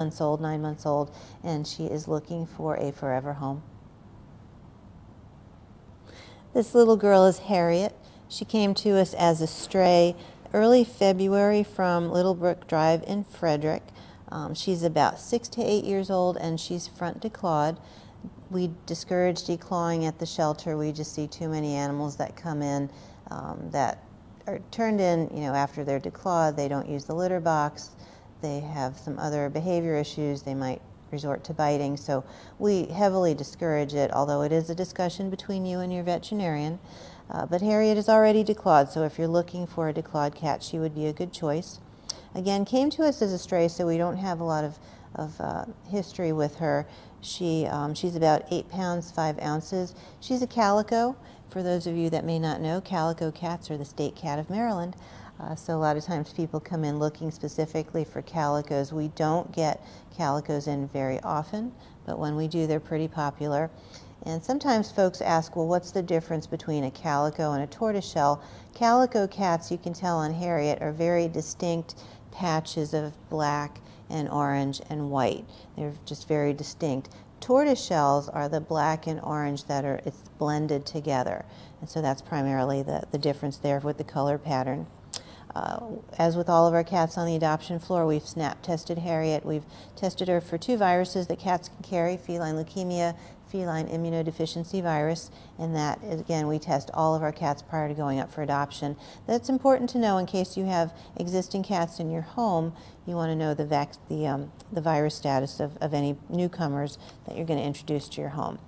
months old, 9 months old, and she is looking for a forever home. This little girl is Harriet. She came to us as a stray early February from Little Brook Drive in Frederick. She's about 6 to 8 years old, and she's front declawed. We discourage declawing at the shelter. We just see too many animals that come in that are turned in, after they're declawed. They don't use the litter box. They have some other behavior issues. They might resort to biting. So we heavily discourage it, although it is a discussion between you and your veterinarian. But Harriet is already declawed, so if you're looking for a declawed cat, she would be a good choice. Again, came to us as a stray, so we don't have a lot of history with her. She's about 8 pounds, 5 ounces. She's a calico. For those of you that may not know, calico cats are the state cat of Maryland. So a lot of times people come in looking specifically for calicos. We don't get calicos in very often, but when we do, they're pretty popular. And sometimes folks ask, well, what's the difference between a calico and a tortoiseshell? Calico cats, you can tell on Harriet, are very distinct patches of black and orange and white. They're just very distinct. Tortoiseshells are the black and orange that it's blended together. And so that's primarily the difference there with the color pattern. As with all of our cats on the adoption floor, we've snap tested Harriet. We've tested her for 2 viruses that cats can carry: feline leukemia, feline immunodeficiency virus, and that, again, we test all of our cats prior to going up for adoption. That's important to know in case you have existing cats in your home. You want to know the virus status of any newcomers that you're going to introduce to your home.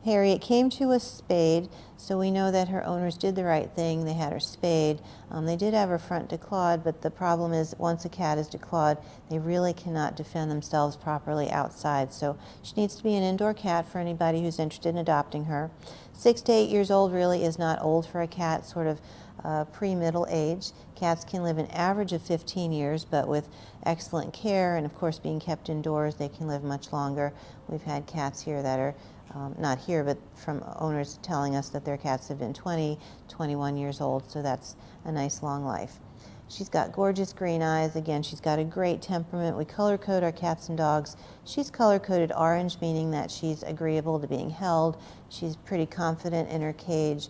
Harriet came to us spayed, so we know that her owners did the right thing. They had her spayed. They did have her front declawed, but the problem is once a cat is declawed, they really cannot defend themselves properly outside. So she needs to be an indoor cat for anybody who's interested in adopting her. 6 to 8 years old really is not old for a cat, sort of pre-middle age. Cats can live an average of 15 years, but with excellent care and, of course, being kept indoors, they can live much longer. We've had cats here that are not here, but from owners telling us that their cats have been 20, 21 years old, so that's a nice long life. She's got gorgeous green eyes. Again, she's got a great temperament. We color code our cats and dogs. She's color coded orange, meaning that she's agreeable to being held. She's pretty confident in her cage.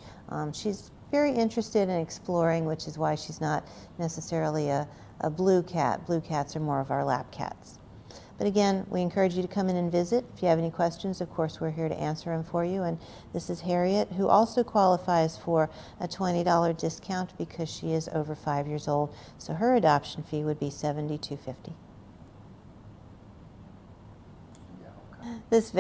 She's very interested in exploring, which is why she's not necessarily a blue cat. Blue cats are more of our lap cats. But again, we encourage you to come in and visit. If you have any questions, of course, we're here to answer them for you. And this is Harriet, who also qualifies for a $20 discount because she is over 5 years old. So her adoption fee would be $72.50. Yeah, okay. This